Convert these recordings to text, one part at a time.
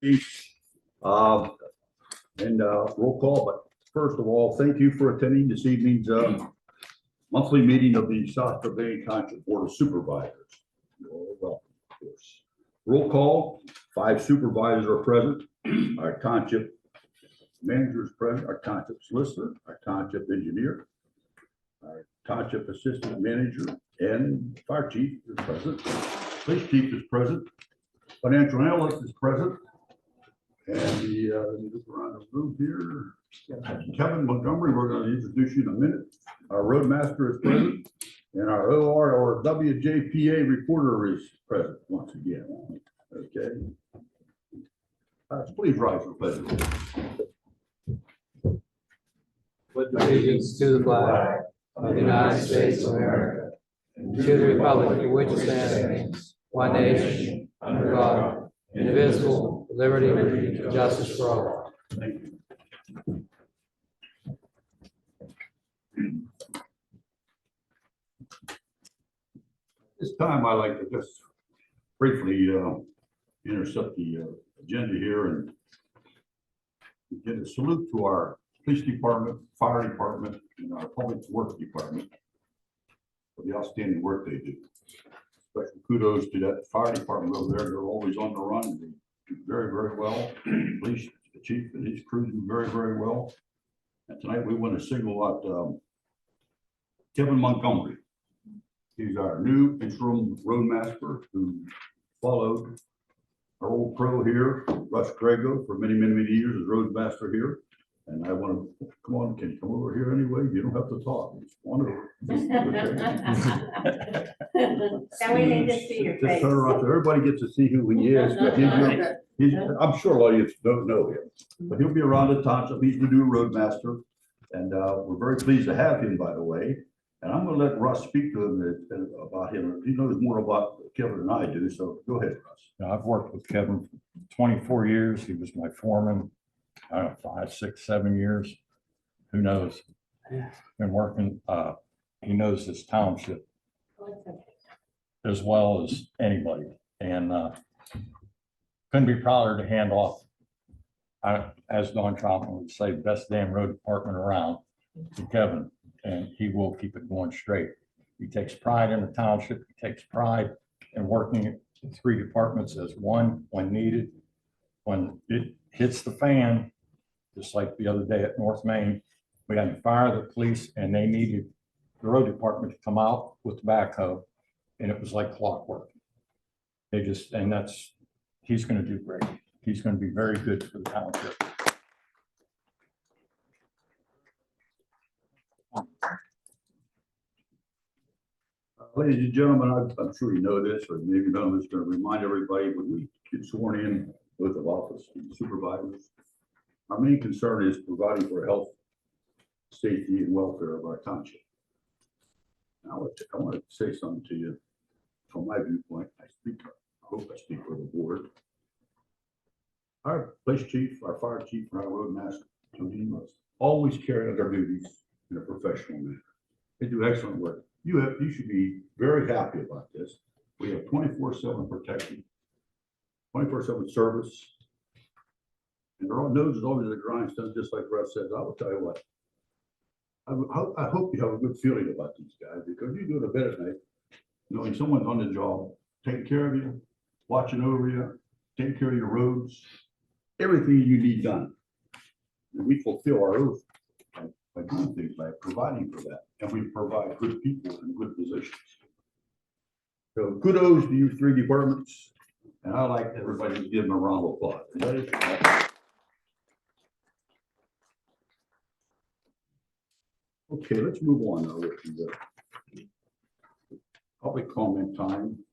Roll call, but first of all, thank you for attending this evening's monthly meeting of the South Trevanion Township Board of Supervisors. You're all welcome, of course. Roll call, 5 supervisors are present. Our township manager is present, our township solicitor, our township engineer, our township assistant manager, and fire chief is present. Police chief is present. Financial analyst is present. And look around the room here. Kevin Montgomery, we're going to introduce you in a minute. Our roadmaster is present. And our OR or WJPA reporter is present once again. Okay. Please rise for pledge. With allegiance to the flag of the United States of America, and to the republic for which it stands, one nation, under God, indivisible, with liberty and justice for all. Thank you. This time, I'd like to just briefly intercept the agenda here and give a salute to our police department, fire department, and our public works department for the outstanding work they do. Special kudos to that fire department over there. They're always on the run. They do very, very well. Police, the chief and his crew do very, very well. And tonight we want to single out Kevin Montgomery. He's our new interim roadmaster who followed our old pro here, Russ Grego, for many, many, many years as roadmaster here. And I want to come on, can you come over here anyway? You don't have to talk. Just come on over. Now we need to see your Just face. turn around so everybody gets to see who he is. But I'm sure a lot of you don't know him, but he'll be around the township. He's the new roadmaster. And we're very pleased to have him, by the way. And I'm going to let Russ speak to him about him. He knows more about Kevin than I do. So go ahead, Russ. I've worked with Kevin for 24 years. He was my foreman. I don't know, 5, 6, 7 years. Who knows? Been working, he knows this township as well as anybody. And couldn't be prouder to hand off, as Don Troutman would say, best damn road department around to Kevin. And he will keep it going straight. He takes pride in the township. He takes pride in working the 3 departments as one when needed. When it hits the fan, just like the other day at North Main, we had to fire the police and they needed the road department to come out with the backhoe, and it was like clockwork. They just, and that's, he's going to do great. He's going to be very good for the township. Ladies and gentlemen, I'm sure you know this, or maybe none of us going to remind everybody when we get sworn in oath of office, supervisors. Our main concern is providing for health, safety, and welfare of our township. Now, I want to say something to you from my viewpoint. I hope I speak for the board. Our police chief, our fire chief, and our roadmaster, Tony, must always carry out their duties in a professional manner. They do excellent work. You should be very happy about this. We have 24/7 protection, 24/7 service. And their nose is always at the grindstone, just like Russ says. I will tell you what, I hope you have a good feeling about these guys, because you go to bed at night knowing someone's on the job, taking care of you, watching over you, taking care of your roads, everything you need done. And we fulfill our oath by doing things, by providing for that. And we provide good people in good positions. So kudos to you 3 departments. And I'd like everybody to give them a round of applause. Ready? Okay, let's move on now with the public comment time.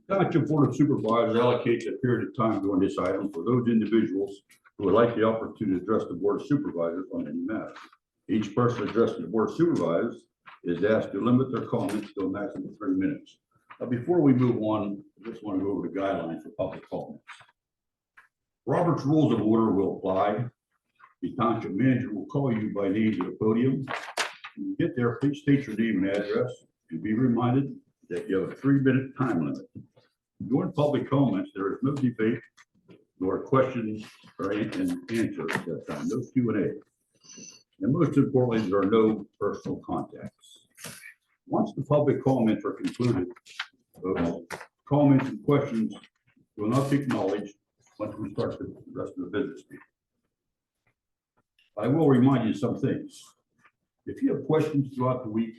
Township Board of Supervisors allocates a period of time during this item for those individuals who would like the opportunity to address the Board of Supervisors on any matter. Each person addressing the Board of Supervisors is asked to limit their comments to a maximum of 3 minutes. Before we move on, I just want to go over the guidelines for public comments. Robert's Rules of Order will apply. The township manager will call you by name to the podium. When you get there, please state your name and address and be reminded that you have a 3-minute time limit. During public comments, there is no debate, nor questions or answers at that time, no Q&A. And most importantly, there are no personal contacts. Once the public comments are concluded, comments and questions will not be acknowledged once we start the rest of the business meeting. I will remind you some things. If you have questions throughout the week,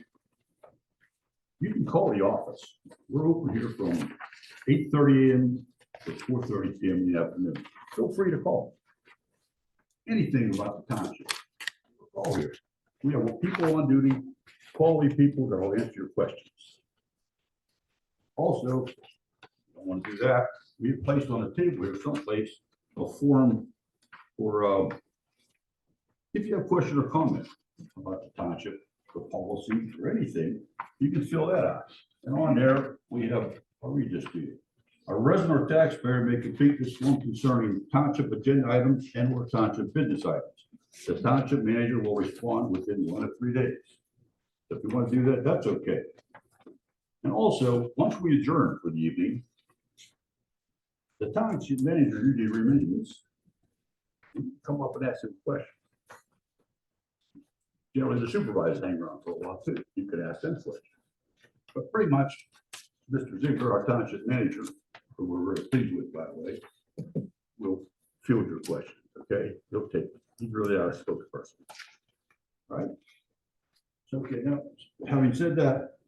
you can call the office. We're open here from 8:30 a.m. to 4:30 p.m. in the afternoon. Feel free to call. Anything about the township, call here. We have people on duty, quality people that will answer your questions. Also, I want to do that. We've placed on the table here someplace a form for if you have a question or comment about the township, the policy, or anything, you can fill that out. And on there, we have, I'll read this to you. A resident or taxpayer may complete this form concerning township agenda items and or township business items. The township manager will respond within 1 to 3 days. If you want to do that, that's okay. And also, once we adjourn for the evening, the township manager usually remains. You can come up and ask him questions. Generally, the supervisors hang around for a while too. You could ask them questions. But pretty much, Mr. Ziegler, our township manager, who we're very pleased with, by the way, will field your questions, okay? He'll take, he's really our spokesperson. All right? So, okay, now, having said that,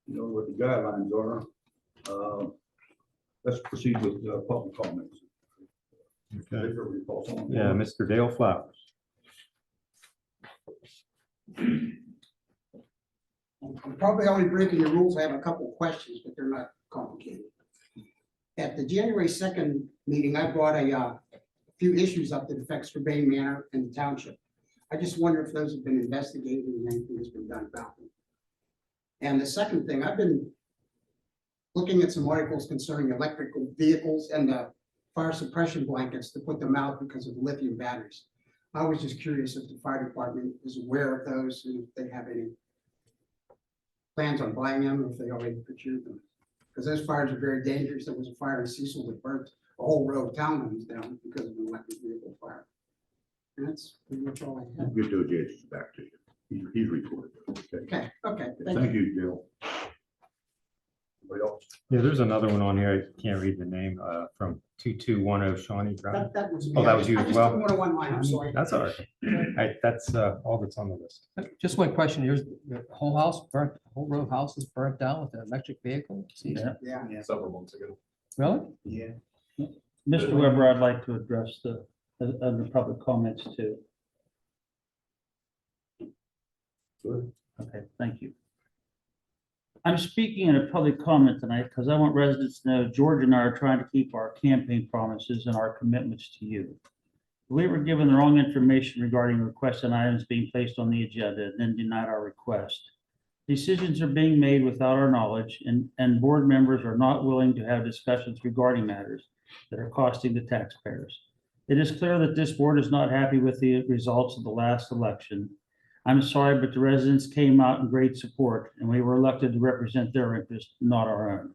you know what the guidelines are. Let's proceed with public comments. Okay. Yeah, Mr. Dale Flowers. I'm probably only breaking the rules. I have a couple of questions, but they're not complicated. At the January 2nd meeting, I brought a few issues up that affects Urbane Manor and the township. I just wonder if those have been investigated and anything has been done about them. And the second thing, I've been looking at some articles concerning electrical vehicles and the fire suppression blankets to put them out because of lithium batteries. I was just curious if the fire department is aware of those and if they have any plans on buying them, or if they already procured them. Because those fires are very dangerous. There was a fire in Cecil that burnt a whole row of townhomes down because of an electric vehicle fire. And that's pretty much all I have. Good to Jason's back to you. He's recorded. Okay. Okay. Thank you, Jill. Anybody else? Yeah, there's another one on here. I can't read the name, from 2210 Shawnee Drive. That was me. Oh, that was you as well? I just didn't want to one line, I'm sorry. That's all right. That's all that's on the list. Just one question, here's the whole house burnt, the whole row of houses burnt down with an electric vehicle? See, Yeah. Several months ago. really? Yeah. Mr. Weber, I'd like to address the public comments too. Sure. Okay, thank you. I'm speaking in a public comment tonight because I want residents to know George and I are trying to keep our campaign promises and our commitments to you. We were given the wrong information regarding requested items being placed on the agenda and then denied our request. Decisions are being made without our knowledge, and board members are not willing to have discussions regarding matters that are costing the taxpayers. It is clear that this board is not happy with the results of the last election. I'm sorry, but the residents came out in great support, and we were elected to represent their interests, not our own.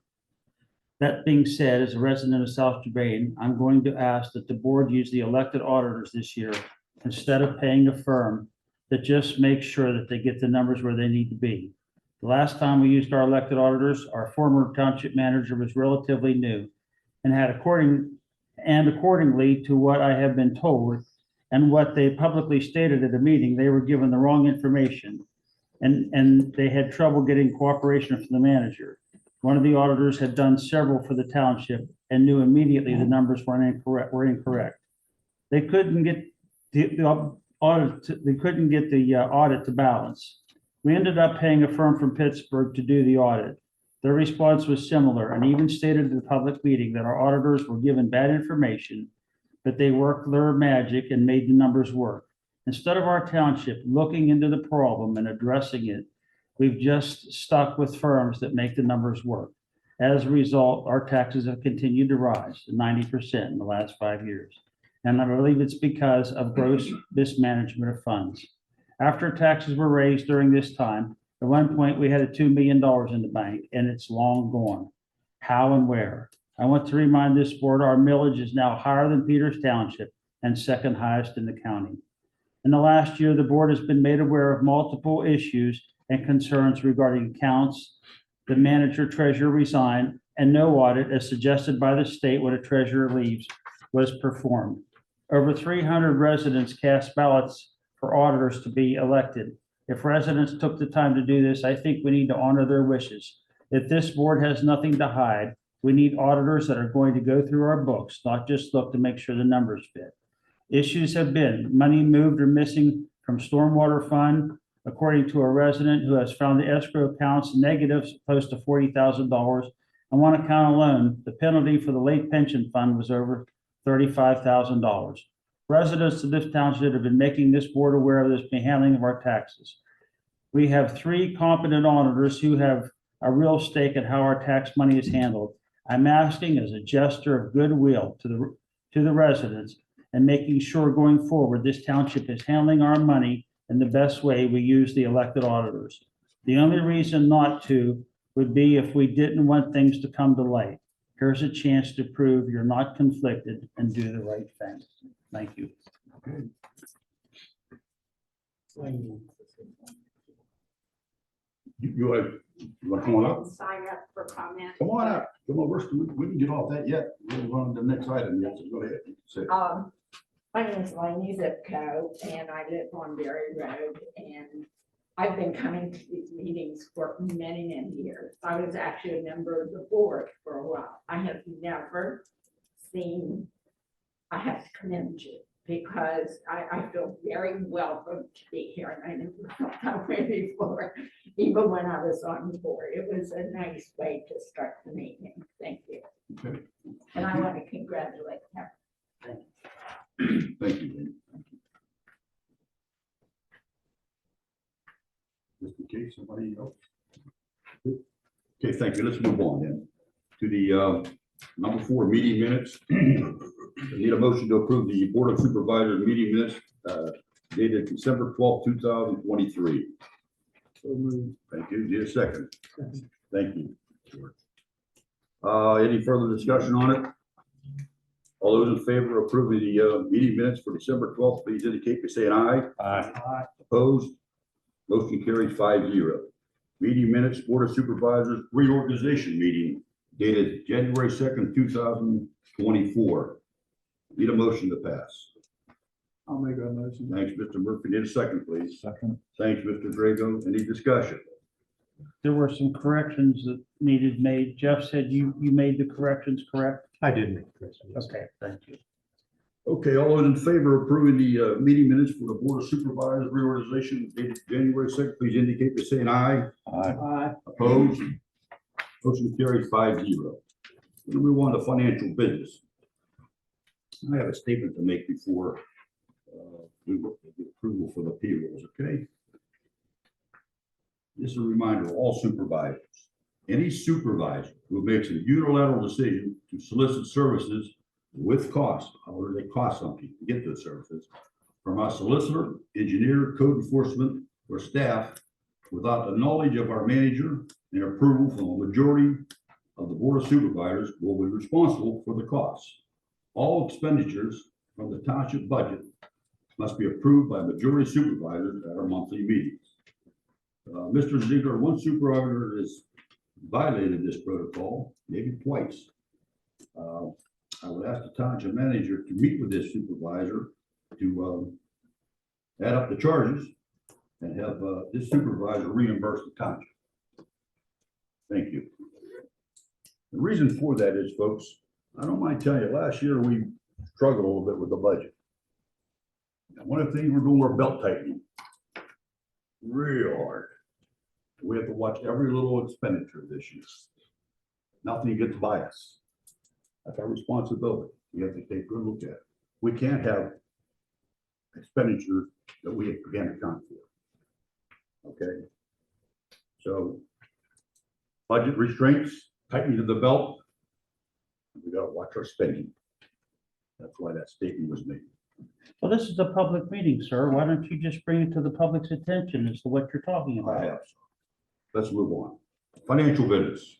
That being said, as a resident of South Urbane, I'm going to ask that the board use the elected auditors this year instead of paying a firm that just makes sure that they get the numbers where they need to be. The last time we used our elected auditors, our former township manager was relatively new and had accordingly to what I have been told and what they publicly stated at a meeting, they were given the wrong information and they had trouble getting cooperation from the manager. One of the auditors had done several for the township and knew immediately the numbers were incorrect. They couldn't get the audit to balance. We ended up paying a firm from Pittsburgh to do the audit. Their response was similar and even stated at the public meeting that our auditors were given bad information, but they worked their magic and made the numbers work. Instead of our township looking into the problem and addressing it, we've just stuck with firms that make the numbers work. As a result, our taxes have continued to rise to 90% in the last 5 years. And I believe it's because of gross mismanagement of funds. After taxes were raised during this time, at one point we had $2 million in the bank and it's long gone. How and where? I want to remind this board, our millage is now higher than Peters Township and second highest in the county. In the last year, the board has been made aware of multiple issues and concerns regarding accounts. The manager treasurer resigned and no audit, as suggested by the state when a treasurer leaves, was performed. Over 300 residents cast ballots for auditors to be elected. If residents took the time to do this, I think we need to honor their wishes. If this board has nothing to hide, we need auditors that are going to go through our books, not just look to make sure the numbers fit. Issues have been money moved or missing from stormwater fund, according to a resident who has found the escrow accounts negative close to $40,000. On one account alone, the penalty for the late pension fund was over $35,000. Residents of this township have been making this board aware of this handling of our taxes. We have 3 competent auditors who have a real stake in how our tax money is handled. I'm asking as a gesture of goodwill to the residents and making sure going forward, this township is handling our money in the best way we use the elected auditors. The only reason not to would be if we didn't want things to come to light. Here's a chance to prove you're not conflicted and do the right thing. Thank you. You want to come on up? Sign up for comment. Come on up. Come on, we can get off that yet. We'll go on to the next item. Yes, go ahead. Say it. My name is Lainey Zipko, and I live on Berry Road, and I've been coming to these meetings for many, many years. I was actually a member of the board for a while. I have never seen, I have to commend you, because I feel very welcome to be here, and I never felt that way before, even when I was on the board. It was a nice way to start the meeting. Thank you. Okay. And I want to congratulate them. Thank you. Lynn. Just in case somebody else. Okay, thank you. Let's move on then to the number 4 meeting minutes. I need a motion to approve the Board of Supervisors meeting minutes dated December 12th, 2023. Thank you. Need a second? Thank you. Any further discussion on it? All those in favor of approving the meeting minutes for December 12th, please indicate by saying aye. Aye. Opposed? Motion carries 5-0. Meeting minutes, Board of Supervisors reorganization meeting dated January 2nd, 2024. Need a motion to pass. I'll make that motion. Thanks, Mr. Murphy. Need a second, please. Second. Thanks, Mr. Drago. Any discussion? There were some corrections that needed made. Jeff said you made the corrections, correct? I did make this. Okay, thank you. Okay, all those in favor of approving the meeting minutes for the Board of Supervisors reorganization dated January 2nd, please indicate by saying aye. Aye. Opposed? Motion carries 5-0. We'll move on to financial business. I have a statement to make before we look at the approval for the payrolls, okay? This is a reminder to all supervisors. Any supervisor who makes a unilateral decision to solicit services with cost, or they cost something to get those services, from a solicitor, engineer, code enforcement, or staff without the knowledge of our manager and approval from a majority of the Board of Supervisors will be responsible for the costs. All expenditures from the township budget must be approved by majority supervisors at our monthly meetings. Mr. Ziegler, one supervisor has violated this protocol, maybe twice. I would ask the township manager to meet with this supervisor to add up the charges and have this supervisor reimburse the township. Thank you. The reason for that is, folks, I don't mind telling you, last year we struggled a little bit with the budget. And one of the things we're doing, we're belt tightening real hard. We have to watch every little expenditure this year. Nothing gets by us. That's our responsibility. We have to take a good look at it. We can't have expenditures that we can't account for. Okay? So budget restraints, tightening of the belt. We gotta watch our spending. That's why that statement was made. Well, this is a public meeting, sir. Why don't you just bring it to the public's attention as to what you're talking I about? have. Let's move on. Financial business.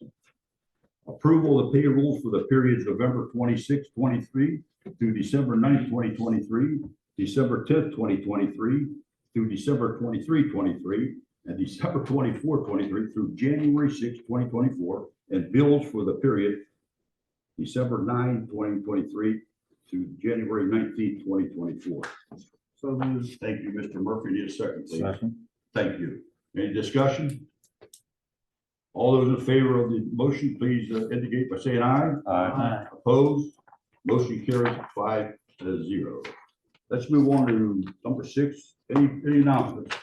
Approval of the payrolls for the periods November 26, 23 through December 9, 2023, December 10th, 2023 through December 23, 23, and December 24, 23 through January 6, 2024, and bills for the period December 9, 2023 to January 19, 2024. So thank you, Mr. Murphy. Need a second, please. Second. Thank you. Any discussion? All those in favor of the motion, please indicate by saying aye. Aye. Opposed? Motion carries 5-0. Let's move on to number 6. Any announcements?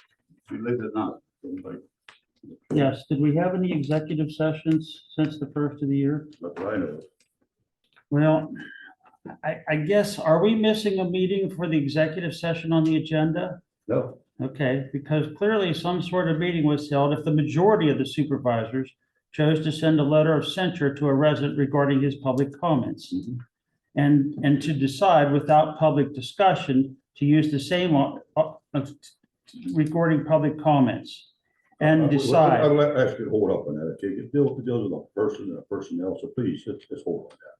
We leave it not. Anybody? Yes, did we have any executive sessions since the first of the year? That's what I know. Well, I guess, are we missing a meeting for the executive session on the agenda? No. Okay, because clearly some sort of meeting was held if the majority of the supervisors chose to send a letter of censure to a resident regarding his public comments. Mhm. And to decide without public discussion to use the same recording public comments and decide. I'll ask you to hold up on that, okay? It deals with a person and a personnel, so please, let's hold on that.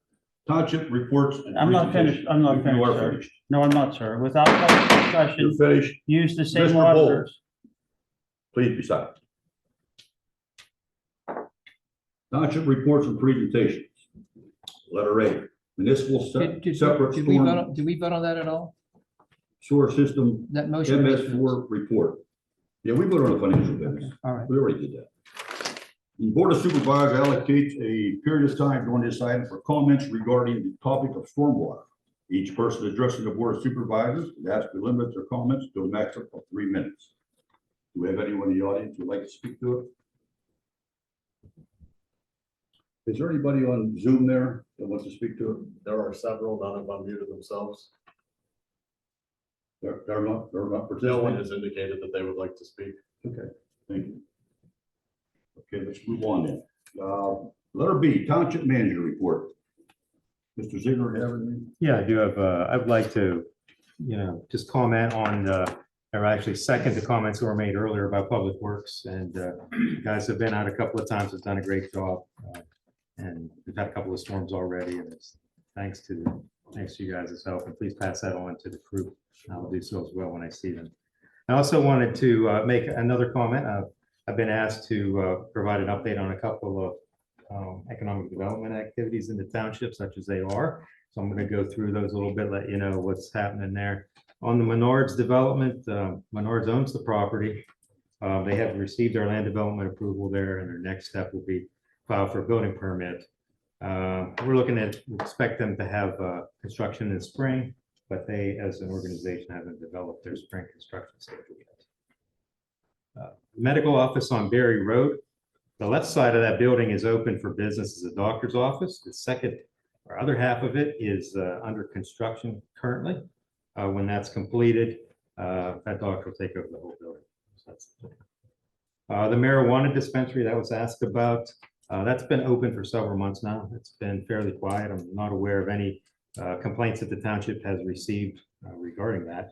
Township reports. and I'm not finished. I'm not presentation. You are finished, sir. finished. No, I'm not, sir. Without public You're discussion, finished. use the same Mr. Bull. auditors. Please be silent. Township reports and presentations. Letter A, municipal separate Did we vote storm on, did we vote on that at all? sewer system That motion? MS4 report. Yeah, we voted on the financial business. All right. We already did that. The Board of Supervisors allocates a period of time during this item for comments regarding the topic of stormwater. Each person addressing the Board of Supervisors is asked to limit their comments to a maximum of 3 minutes. Do we have anyone in the audience who would like to speak to it? Is there anybody on Zoom there that wants to speak to it? There are several, none of them unmuted themselves. They're not No one participating? has indicated that they would like to speak. Okay, thank you. Okay, let's move on then. Letter B, Township Manager Report. Mr. Ziegler, have anything? Yeah, I do have, I would like to, just comment on, or actually second the comments that were made earlier about Public Works. And you guys have been out a couple of times, have done a great job. And we've had a couple of storms already, and it's thanks to you guys' help. And please pass that on to the crew. I will do so as well when I see them. I also wanted to make another comment. I've been asked to provide an update on a couple of economic development activities in the township, such as they are. So I'm going to go through those a little bit, let you know what's happening there. On the Menards development, Menards owns the property. They have received our land development approval there, and their next step will be file for a building permit. We're looking at, expect them to have construction in the spring, but they, as an organization, haven't developed their spring construction schedule yet. Medical office on Berry Road. The left side of that building is open for business as a doctor's office. The second or other half of it is under construction currently. When that's completed, that doctor will take over the whole building. So that's the marijuana dispensary that was asked about. That's been open for several months now. It's been fairly quiet. I'm not aware of any complaints that the township has received regarding that.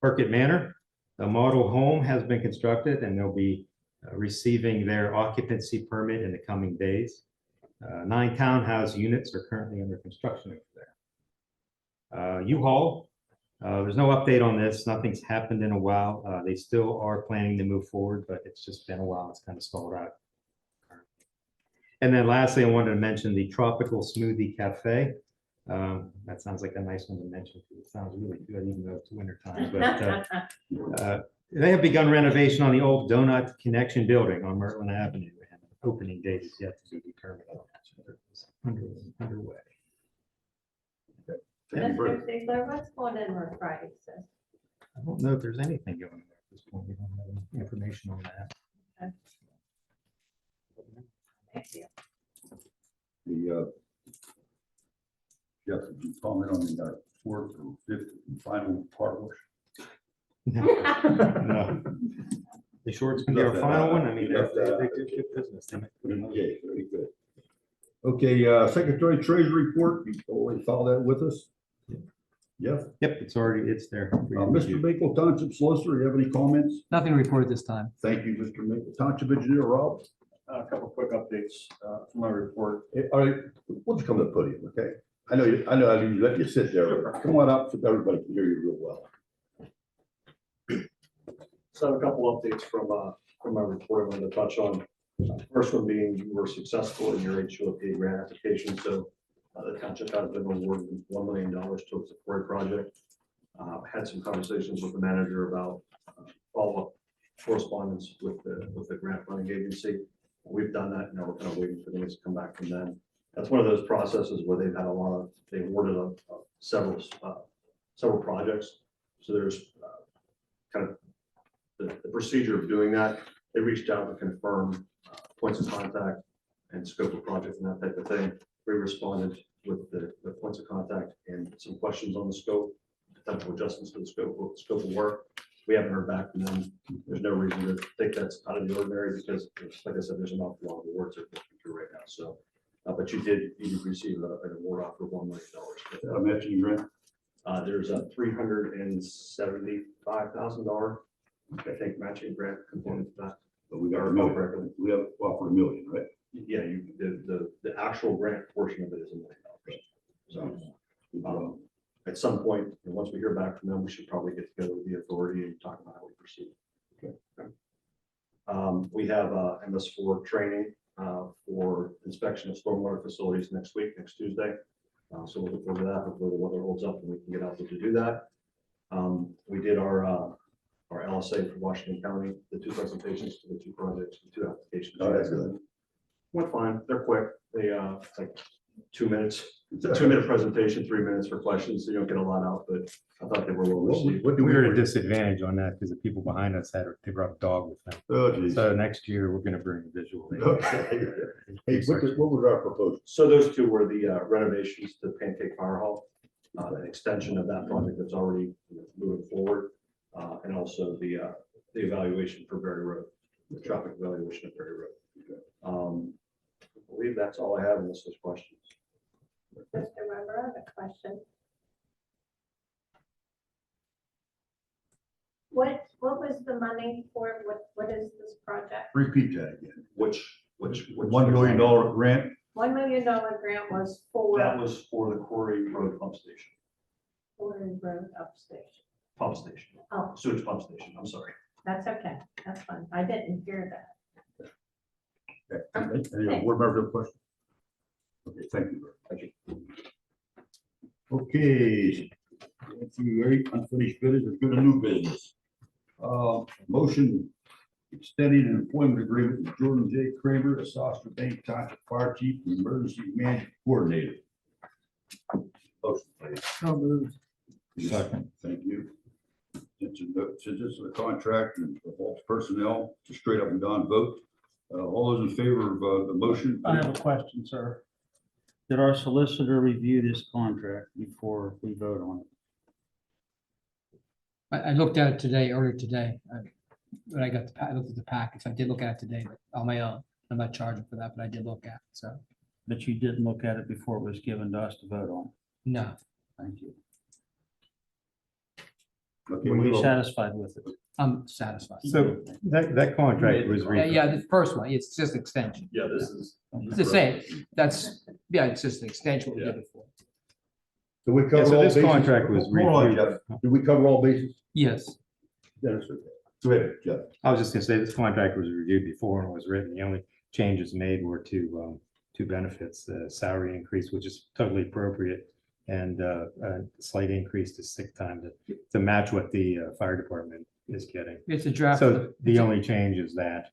Burkett Manor, the model home has been constructed, and they'll be receiving their occupancy permit in the coming days. 9 townhouse units are currently under construction over there. U-Haul, there's no update on this. Nothing's happened in a while. They still are planning to move forward, but it's just been a while. It's kind of stalled out. And then lastly, I wanted to mention the Tropical Smoothie Cafe. That sounds like a nice one to mention. It sounds really good, even though it's winter time. But they have begun renovation on the old Donut Connection building on Mertland Avenue. And opening date is yet to be determined. It's underway. Thank you very Mr. Ziegler, what's going on with Friday, sir? I don't know if there's anything going on at this point. We don't have any information on that. Thank you. The Jeff, did you comment on the fourth or fifth and final part wash? No. The shorts can be our final one. I mean, they do good business. They make good money. Okay, very good. Okay, Secretary Treasury report, you already saw that with us? Yes. Yep, it's there. Mr. Maple, Township Solicitor, you have any comments? Nothing to report at this time. Thank you, Mr. Maple. Township Engineer, Rob? A couple quick updates from my report. All right, why don't you come to the podium, okay? I know, I mean, let you sit there. Come on up so everybody can hear you real well. So a couple updates from my report I wanted to touch on. First one being you were successful in your HULP grant application, so the township has been awarded $1 million towards the quarry project. Had some conversations with the manager about follow-up correspondence with the grant funding agency. We've done that, now we're kind of waiting for things to come back from them. That's one of those processes where they've had they awarded several projects. So there's kind of the procedure of doing that. They reached out to confirm points of contact and scope of project and that type of thing. We responded with the points of contact and some questions on the scope, potential adjustments to the scope of work. We haven't heard back from them. There's no reason to think that's out of the ordinary because, like I said, there's an awful lot of awards they're looking through right now. So, but you did receive an award offer of $1 million. I'm matching grant. There's a $375,000, I think, matching grant component to that. But we got $1 million. We have offered $1 million, right? Yeah, the actual grant portion of it is $1 million. So, at some point, and once we hear back from them, we should probably get together with the authority and talk about how we proceed. Okay. We have MS4 training for inspection of stormwater facilities next Tuesday. So we'll look forward to that. Hopefully the weather holds up and we can get out there to do that. We did our LSA for Washington County, the 2 presentations for the 2 projects, the 2 applications. Oh, that's good. Went fine. They're quick. They it's like 2 minutes. It's a 2-minute presentation, 3 minutes for questions, so you don't get a lot out, but I thought they were well received. What do We we were at a bring? disadvantage on that because the people behind us they brought a dog with them. Oh, geez. So next year, we're gonna bring a visual. Okay. Hey, what was our proposal? So those 2 were the renovations to Pancake Fire Hall, an extension of that project that's already moving forward, and also the evaluation for Berry Road, the traffic evaluation of Berry Road. I believe that's all I have unless there's questions. Mr. Member, I have a question. What was the money for, what is this project? Repeat that again. Which $1 million grant. $1 million grant was for That was for the Quarry Road pump station, Warren Road upstation. Oh, sewage pump station, I'm sorry. that's okay, that's fine. I didn't hear that. Okay. Any board members have questions? Okay, thank you. Thank you. Okay. Going through very unfinished business, let's go to new business. Motion extending an employment agreement with Jordan J. Kramer, as Saucer Bank Township Fire Chief and Emergency Management Coordinator. Motion, please. So moved. Second. Thank you. Since this is a contract and involves personnel, it's a straight up and down vote. All those in favor of the motion? I have a question, sir. Did our solicitor review this contract before we vote on it? I looked at it today, earlier today, when I got I looked at the package. I did look at it today, but on my own. I'm not charging for that, but I did look at it, so, But you didn't look at it before it was given to us to vote on? no. Thank you. Okay, Were we you will- satisfied with it? I'm satisfied. So that contract was. Yeah, the first one, it's just extension. Yeah, this is. It's the same. It's just an extension we did before. Did we Yeah, cover so all this bases? contract was Hold on, reviewed. Jeff. Did we cover all bases? Yes, Yes, okay. Go ahead, Jeff. I was just gonna say, this contract was reviewed before and was written. The only changes made were two benefits, the salary increase, which is totally appropriate, and a slight increase to sick time to match what the fire department is getting. it's a draft. So the only change is that.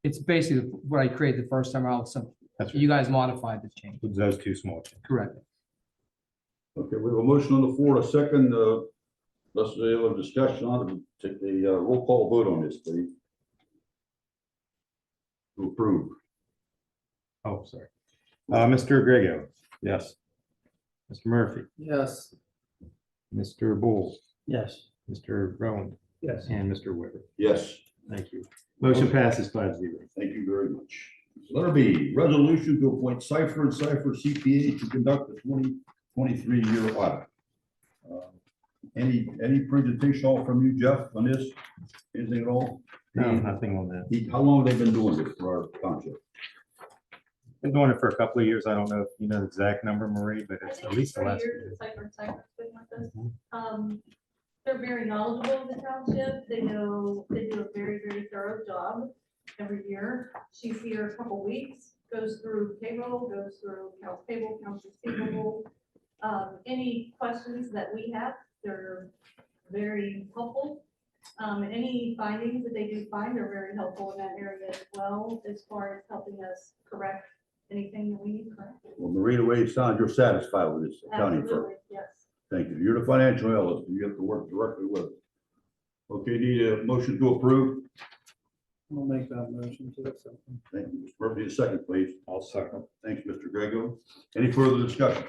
It's basically what I created the first time out, so That's you guys modified the change. those two small changes. Correct. Okay, we have a motion on the floor, a second, let's have a discussion on it, take the roll call vote on this, please. To approve. Oh, sorry. Mr. Grego. Yes. Mr. Murphy, Yes. Mr. Bull, Yes. Mr. Rowan, Yes. and Mr. Weber. Yes, Thank you. Motion passes 5-0. thank you very much. Letter B, resolution to appoint Cipher and Cipher CPA to conduct the 2023 year audit. Any presentation all from you, Jeff, on this? Anything at all? No, nothing on that. How long have they been doing this for our township? Been doing it for a couple of years. I don't know if you know the exact number, Marie, but I it's think at least the 3 last. few years years. since Cypress been with us. They're very knowledgeable of the township. They do a very, very thorough job every year. She's here a couple weeks, goes through payroll, goes through accounts payable, accounts receivable. Any questions that we have, they're very helpful. Any findings that they do find are very helpful in that area as well, as far as helping us correct anything that we need corrected. Well, Marie, the way it sounds, you're satisfied with this accounting firm. Absolutely, yes. Thank you. You're the financial analyst. You have to work directly with it. Okay, need a motion to approve? I'll make that motion to accept. Thank you. Mr. Murphy, a second, please. I'll second. Thanks, Mr. Grego. Any further discussion?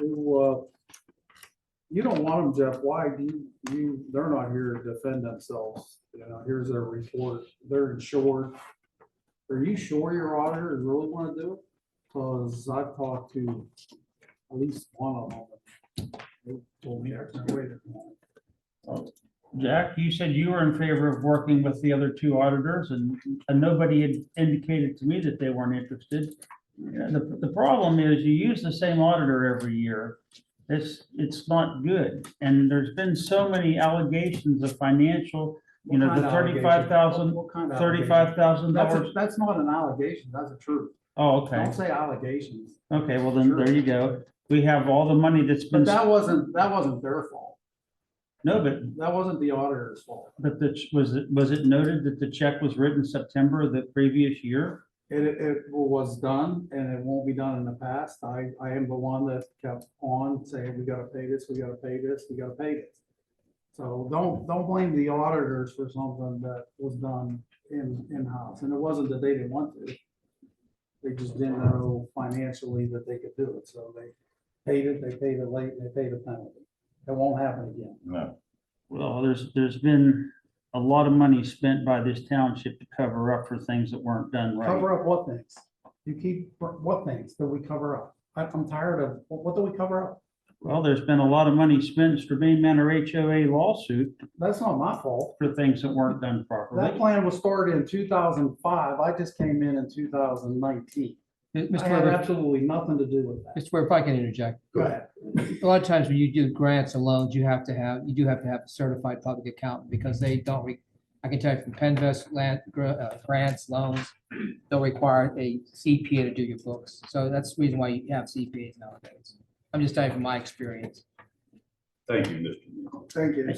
You don't want them, Jeff. Why do they're not here to defend themselves. You know, here's their report. They're insured. Are you sure your auditors really want to do it? Because I've talked to at least one of them. They told me I can't wait it. Jack, you said you were in favor of working with the other two auditors and nobody had indicated to me that they weren't interested. Yeah, the problem is you use the same auditor every year. It's not good. And there's been so many allegations of financial, you know, the $35,000. That's not an allegation. That's a truth. Oh, okay. Don't say allegations. Okay, well then, there you go. We have all the money that's been. But that wasn't their fault. No, but That wasn't the auditor's fault. was it noted that the check was written September of the previous year? It was done and it won't be done in the past. I am the one that kept on saying, we gotta pay this, we gotta pay this, we gotta pay this. So don't blame the auditors for something that was done in-house. And it wasn't that they didn't want to. They just didn't know financially that they could do it. So they paid it late, and they paid a penalty. It won't happen again. No. Well, there's been a lot of money spent by this township to cover up for things that weren't done right. Cover up what things? What things do we cover up? I'm tired of, what do we cover up? Well, there's been a lot of money spent, Strabane Manor HOA lawsuit That's not my fault. for things that weren't done That properly. plan was started in 2005. I just came in 2019. I Mr. had Weber, absolutely nothing to do with that. Mr. Weber, if I can interject, Go ahead. a lot of times when you do grants and loans, you do have to have a certified public accountant because they don't, I can tell you from Penvest grants, loans, they'll require a CPA to do your books. So that's the reason why you have CPAs nowadays. I'm just telling you from my experience. Thank you, Mr. Thank you.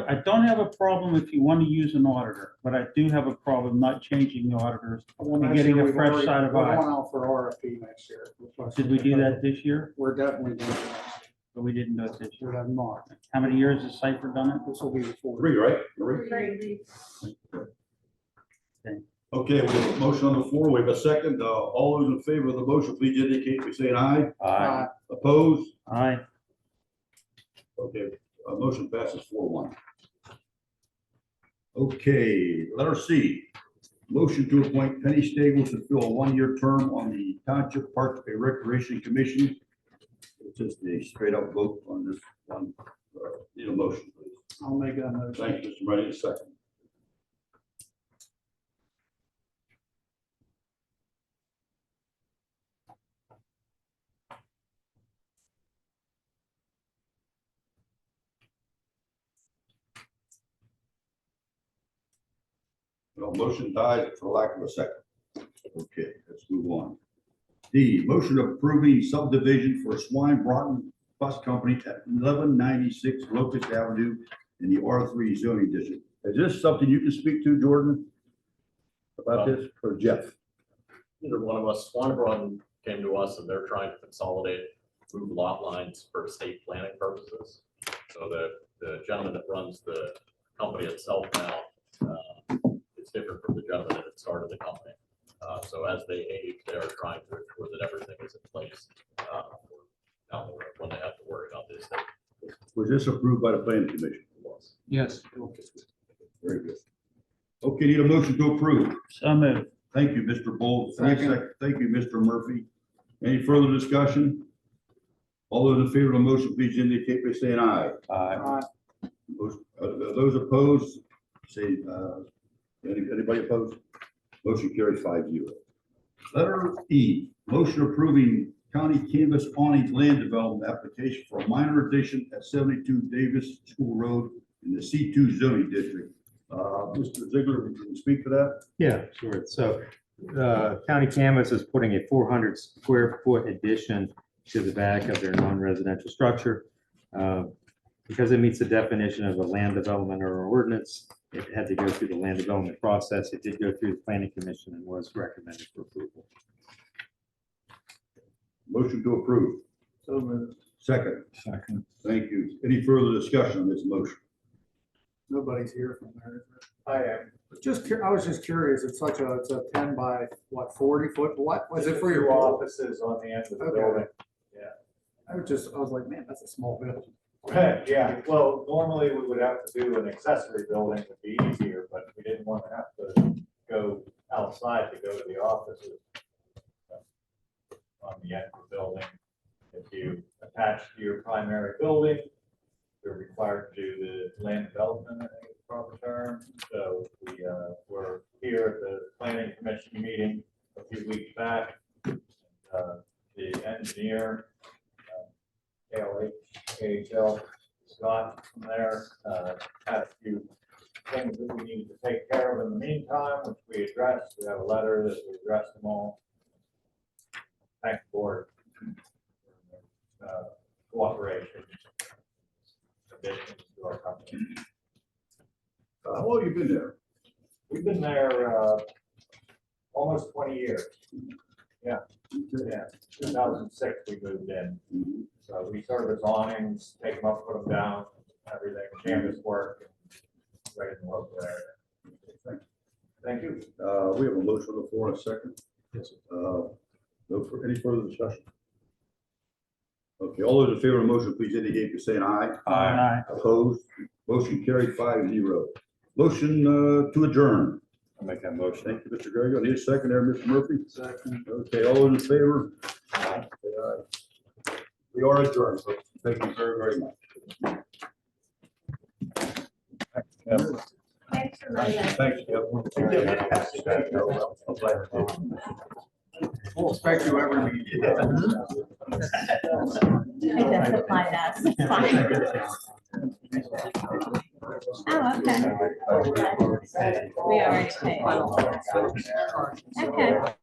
I don't have a problem if you want to use an auditor, but I do have a problem not changing the auditors and getting a fresh side of We're going eyes. out for RFP next year. Did we do that this year? We're definitely doing that. But we didn't do it this We year. have not. How many years has Cypher done it? This will be the fourth. Three, right? Marie? Great. Okay, we have a motion on the floor. We have a second. All those in favor of the motion, please indicate by saying aye. Aye. Opposed? Aye. Okay, motion passes 4-1. Okay, letter C, motion to appoint Penny Staples to fill a one-year term on the Township Park and Recreation Commission. It's just a straight up vote on this one. Need a motion, please. I'll make that motion. Thank you, Mr. Moretti, a second. No, motion dies for lack of a second. Okay, let's move on. D, motion approving subdivision for Swine Broughton Bus Company at 1196 Locust Avenue in the R3 zoning district. Is this something you can speak to, Jordan? About this, or Jeff? Either one of us, Swan Broad came to us and they're trying to consolidate, move lot lines for estate planning purposes. So the gentleman that runs the company itself now, is different from the gentleman that started the company. So as they age, they are trying to ensure that everything is in place, down the road when they have to worry about this. Was this approved by the planning commission? Yes. Very good. Okay, need a motion to approve. So moved. Thank you, Mr. Bold. Second. Thank you, Mr. Murphy. Any further discussion? All those in favor of the motion, please indicate by saying aye. Those opposed, say, anybody opposed? Motion carries 5-0. Letter E, motion approving county canvas awnings land development application for a minor addition at 72 Davis School Road in the C2 zoning district. Mr. Ziegler, would you speak to that? Yeah, sure. So County Canvas is putting a 400 square foot addition to the back of their non-residential structure. Because it meets the definition of a land development or ordinance, it had to go through the land development process. It did go through the planning commission and was recommended for approval. Motion to approve. So moved. Second. Second. Thank you. Any further discussion on this motion? Nobody's here from there. I am. I was just curious, it's a 10 by, what, 40 foot, what, was it for your offices on the end of the Okay. building? I was like, man, that's a small building. Yeah, well, normally we would have to do an accessory building to be easier, but we didn't want to have to go outside to go to the offices. On the end of the building, if you attach to your primary building, you're required to do the land development, I think is the proper term. So we were here at the planning commission meeting a few weeks back. The engineer, KHL, Scott from there, had a few things that we needed to take care of in the meantime, which we addressed. We have a letter that we addressed them all. Thank the board. Cooperation. Additions to our company. How long have you been there? We've been there almost 20 years. Yeah, 2006 we moved in. So we service awnings, take them up, put them down, everything, canvas work, right in the local area. Thank you. We have a motion on the floor in a second. Yes, Any further discussion? Okay, all those in favor of the motion, please indicate by saying aye. Aye. Opposed? Motion carried 5-0. Motion to adjourn. I'll make that motion. Thank you, Mr. Gregor. Need a second there, Mr. Murphy? Second. Okay, all those in favor? Aye. Say aye. We are adjourned, so thank you very, very much. Thanks for letting us. Thanks, Jeff. We'll expect you every week. It doesn't apply to us. It's fine. Oh, okay. We already paid. Okay.